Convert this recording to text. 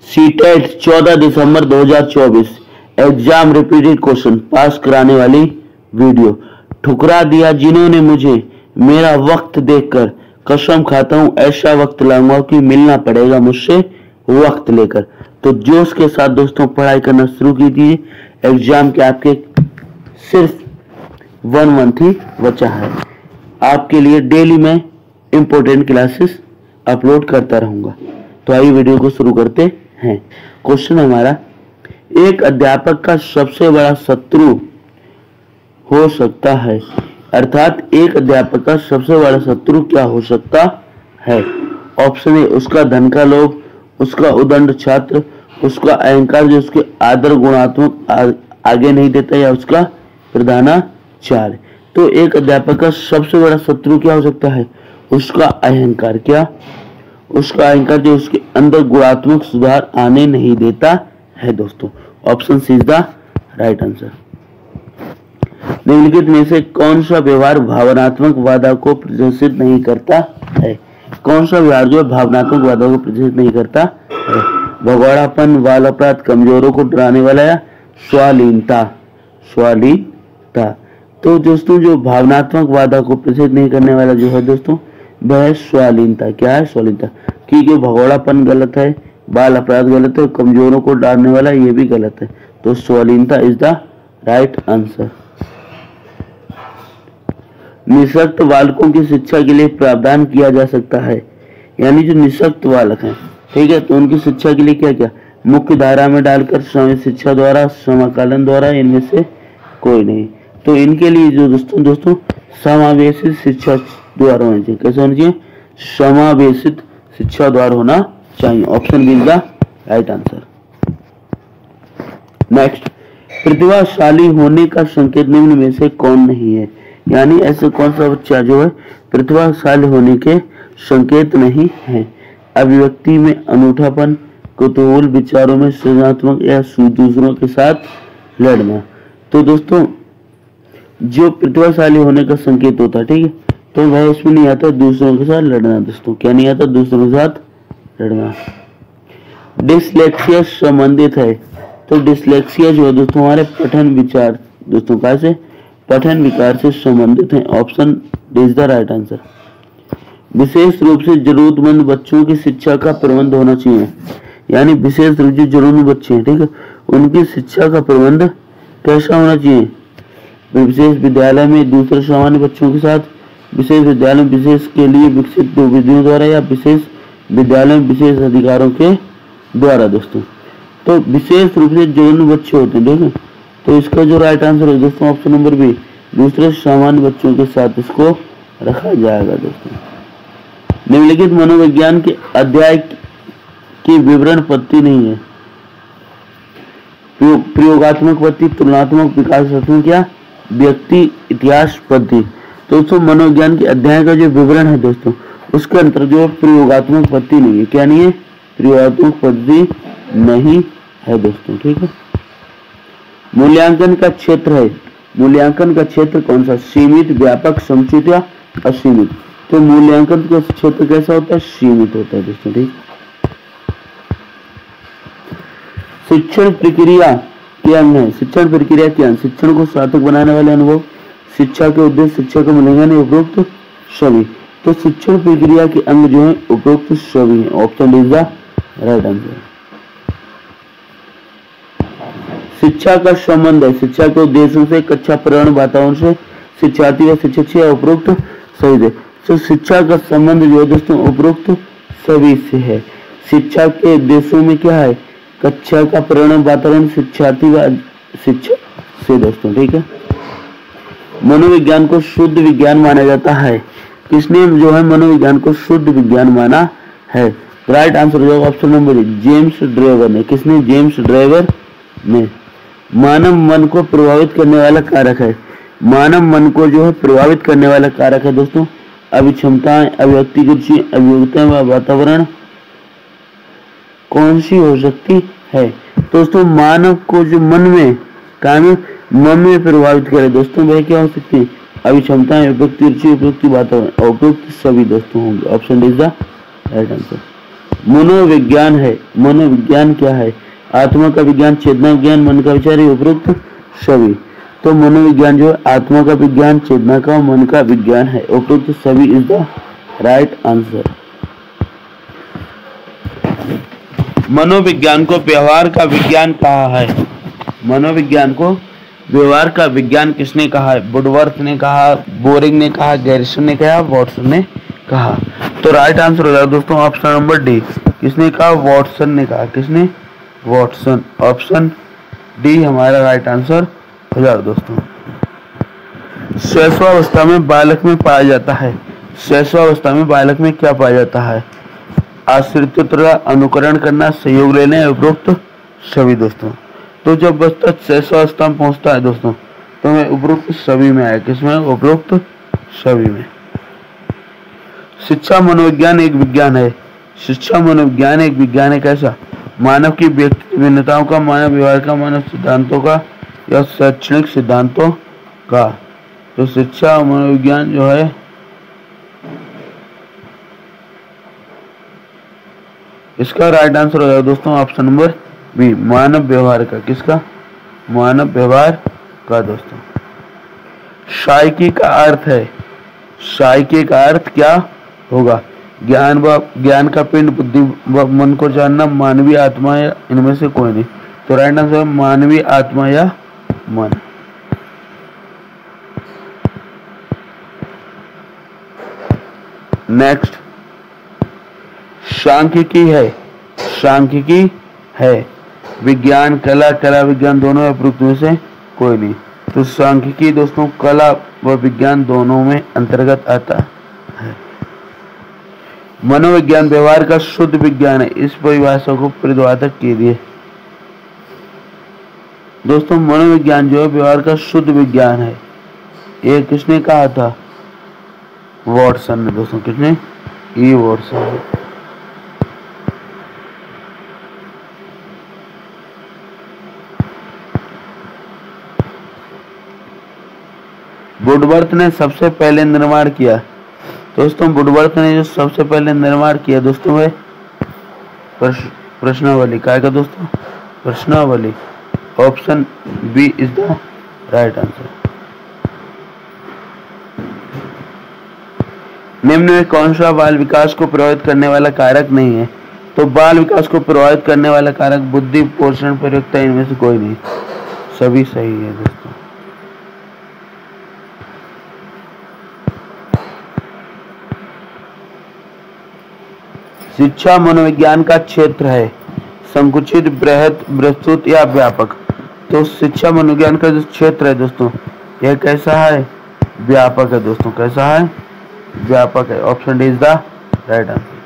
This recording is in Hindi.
सीटेट 14 दिसंबर 2024 एग्जाम रिपीटेड क्वेश्चन पास कराने वाली वीडियो। ठुकरा दिया जिन्होंने मुझे, मेरा वक्त देखकर, कसम खाता हूं ऐसा वक्त लाऊंगा कि मिलना पड़ेगा मुझसे वक्त लेकर। तो जोश के साथ दोस्तों पढ़ाई करना शुरू कीजिए। एग्जाम के आपके सिर्फ 1 मंथ ही बचा है। आपके लिए डेली मैं इंपॉर्टेंट क्लासेस अपलोड करता रहूंगा। तो आइए वीडियो को शुरू करते हैं। क्वेश्चन हमारा, एक अध्यापक का सबसे बड़ा शत्रु हो सकता है, अर्थात एक अध्यापक का सबसे बड़ा शत्रु क्या हो सकता है? ऑप्शन ए उसका धन का लोभ, उसका उदंड छात्र, उसका अहंकार जो उसके आदर गुणात्मक आगे नहीं देता, या उसका प्रधानाचार्य। तो एक अध्यापक का सबसे बड़ा शत्रु क्या हो सकता है? उसका अहंकार। क्या? उसका अहंकार जो उसके अंदर गुणात्मक सुधार आने नहीं देता है दोस्तों। Option C is the right answer. निम्नलिखित में से कौन सा व्यवहार भावनात्मक बाधा को प्रदर्शित नहीं करता है? कौन सा व्यवहार जो है भावनात्मक बाधा को प्रदर्शित नहीं करता है? भगोड़ापन, बाल अपराध, कमजोरों को डराने वाला, या स्वालीनता? स्वालीनता। तो दोस्तों जो भावनात्मक बाधा को प्रदर्शित नहीं करने वाला जो है दोस्तों वह है स्वालीनता। क्या है? स्वालीनता। क्योंकि भगोड़ापन गलत है, बाल अपराध गलत है, कमजोरों को डालने वाला ये भी गलत है। तो स्वालीनता इज द राइट आंसर। निःशक्त बालकों की शिक्षा के लिए प्रावधान किया जा सकता है, यानी जो निःशक्त बालक हैं, ठीक है, तो उनकी शिक्षा के लिए क्या क्या? मुख्य धारा में डालकर, समय शिक्षा द्वारा, समाकलन द्वारा, इनमें से कोई नहीं। तो इनके लिए जो दोस्तों समावेशित शिक्षा द्वारा होना चाहिए। कैसे होना चाहिए? समावेशित शिक्षा द्वारा होना चाहिए। Option B is the right answer. Next, प्रतिभाशाली होने का संकेत निम्न में से कौन नहीं है? यानी ऐसे कौन सा बच्चा जो है प्रतिभाशाली होने के संकेत नहीं है? अभिव्यक्ति में अनूठापन, कुतूहल, विचारों में सृजनात्मक, या दूसरों के साथ लड़ना। तो दोस्तों जो प्रतिभाशाली होने का संकेत होता है, ठीक है, तो वह इसमें नहीं आता दूसरों के साथ लड़ना। दोस्तों क्या नहीं आता? दूसरों के साथ लड़ना। डिसलेक्सिया संबंधित है, तो डिसलेक्सिया जो है दोस्तों हमारे पठन विचार दोस्तों का से पठन विकार से संबंधित है। Option D is the right answer. विशेष रूप से जरूरतमंद बच्चों की शिक्षा का प्रबंध होना चाहिए, यानी विशेष रूप से जरूरतमंद बच्चे हैं, ठीक है, उनकी शिक्षा का प्रबंध कैसा होना चाहिए? विशेष विद्यालय में दूसरे सामान्य बच्चों के साथ, विशेष विद्यालय में विशेष के लिए विकसित विधियों द्वारा, या विशेष विद्यालय में विशेष अधिकारों के द्वारा। दोस्तों तो विशेष रूप से जरूरी बच्चे होते हैं, देखो, तो इसका जो राइट आंसर है दोस्तों ऑप्शन नंबर बी, दूसरे सामान्य बच्चों के साथ इसको रखा जाएगा। दोस्तों निम्नलिखित मनोविज्ञान के अध्याय की विवरण पद्धति नहीं है। प्रयोगात्मक पद्धति, तुलनात्मक विकास पद्धति, क्या व्यक्ति इतिहास पद्धति। दोस्तों मनोविज्ञान के अध्याय का जो विवरण है दोस्तों उसके अंतर्गत जो प्रयोगात्मक पद्धति नहीं है। क्या नहीं है? प्रयोगात्मक पद्धति नहीं है दोस्तों, ठीक है। मूल्यांकन का क्षेत्र है, मूल्यांकन का क्षेत्र कौन सा? सीमित, व्यापक, समुचित, या असीमित? तो मूल्यांकन का क्षेत्र कैसा होता है? सीमित होता है दोस्तों, ठीक। शिक्षण प्रक्रिया के अंग है, शिक्षण प्रक्रिया के अंग, शिक्षण को सार्थक बनाने वाले अनुभव, शिक्षा के उद्देश्य, शिक्षा का मूल्यांकन, उपरोक्त सभी। तो शिक्षण प्रक्रिया के अंग जो है उपरोक्त सभी है। Option D is the right answer. शिक्षा का संबंध है शिक्षा के उद्देश्यों से, कक्षा पर्यावरण वातावरण से, शिक्षार्थी व शिक्षक से, उपरोक्त सभी से। तो शिक्षा का संबंध जो है दोस्तों उपरोक्त सभी से है। शिक्षा के उद्देश्यों में क्या है? कक्षा का पर्यावरण वातावरण, शिक्षार्थी व शिक्षक से दोस्तों, ठीक है। मनोविज्ञान को शुद्ध विज्ञान माना जाता है, किसने जो है मनोविज्ञान को शुद्ध विज्ञान माना है? राइट आंसर हो जाएगा option number A, James Drever ने। किसने? जेम्स ड्रेवर ने। मानव मन को प्रभावित करने वाला कारक है, मानव मन को जो है प्रभावित करने वाला कारक है दोस्तों अभिक्षमताएं, अभिव्यक्ति की रुचि, अभियोगिताएं व वातावरण। कौन सी हो सकती है? दोस्तों मानव को जो मन में प्रभावित करे दोस्तों वह क्या हो सकती है? अभिक्षमताएं, अभिव्यक्ति रुचि, उपयुक्त वातावरण, उपयुक्त सभी दोस्तों होंगे। Option D is the right answer. मनोविज्ञान है। मनोविज्ञान क्या है? आत्मा का विज्ञान, चेतना विज्ञान, मन का विचार, उपरोक्त सभी। तो मनोविज्ञान जो है आत्मा का विज्ञान, चेतना का और मन का विज्ञान है। उपरोक्त सभी इज द राइट आंसर। मनोविज्ञान को व्यवहार का विज्ञान कहा है। मनोविज्ञान को व्यवहार का विज्ञान किसने कहा है? वुडवर्थ ने कहा, बोरिंग ने कहा, गैरिसन ने कहा, वॉटसन ने कहा। तो राइट आंसर हो जाएगा दोस्तों ऑप्शन नंबर डी। किसने कहा? वॉटसन ने कहा। किसने? वॉटसन। ऑप्शन डी हमारा राइट आंसर हो जाएगा दोस्तों। शैशवावस्था में बालक में पाया जाता है। शैशवावस्था में बालक में क्या पाया जाता है? आश्रितता, अनुकरण करना, सहयोग लेने, उपरोक्त सभी दोस्तों। तो जब बच्चा शैशवावस्था में पहुंचता है दोस्तों तो मैं उपरोक्त सभी में आया। किसमें? उपरोक्त सभी में। शिक्षा मनोविज्ञान एक विज्ञान है। शिक्षा मनोविज्ञान एक विज्ञान है। कैसा? मानव की व्यक्ति भिन्नताओं का, मानव व्यवहार का, मानव सिद्धांतों का या शैक्षणिक सिद्धांतों का। तो शिक्षा मनोविज्ञान जो है इसका राइट आंसर हो जाएगा दोस्तों ऑप्शन नंबर बी, मानव व्यवहार का। किसका? मानव व्यवहार का दोस्तों। साइकी का अर्थ है, साइकी का अर्थ क्या होगा? ज्ञान का पिंड, बुद्धि व मन को जानना, मानवीय आत्मा या इनमें से कोई नहीं। तो राइट आंसर है मानवीय आत्मा या मन। नेक्स्ट, सांख्यिकी है। सांख्यिकी है विज्ञान, कला, कला विज्ञान दोनों उपरोक्त में से कोई नहीं। तो सांख्यिकी दोस्तों कला व विज्ञान दोनों में अंतर्गत आता है। मनोविज्ञान व्यवहार का शुद्ध विज्ञान है। इस परिभाषा को प्रतिपादक कीजिए दोस्तों। मनोविज्ञान जो है व्यवहार का शुद्ध विज्ञान है। ये किसने कहा था? वॉटसन ने दोस्तों। किसने? ई वॉटसन। वुडवर्थ ने सबसे पहले निर्माण किया दोस्तों। वुडवर्थ ने जो सबसे पहले निर्माण किया दोस्तों है प्रश्नावली। क्या का दोस्तों? प्रश्नावली। Option B is the right answer. निम्न में कौन सा बाल विकास को प्रभावित करने वाला कारक नहीं है? तो बाल विकास को प्रभावित करने वाला कारक बुद्धि, पोषण, प्रयोक्ता इनमें से कोई नहीं। सभी सही है दोस्तों। शिक्षा मनोविज्ञान का क्षेत्र है। संकुचित, बृहद, विस्तृत या व्यापक। तो शिक्षा मनोविज्ञान का जो क्षेत्र है दोस्तों यह कैसा है? व्यापक है दोस्तों। कैसा है? व्यापक है। Option D is the right answer.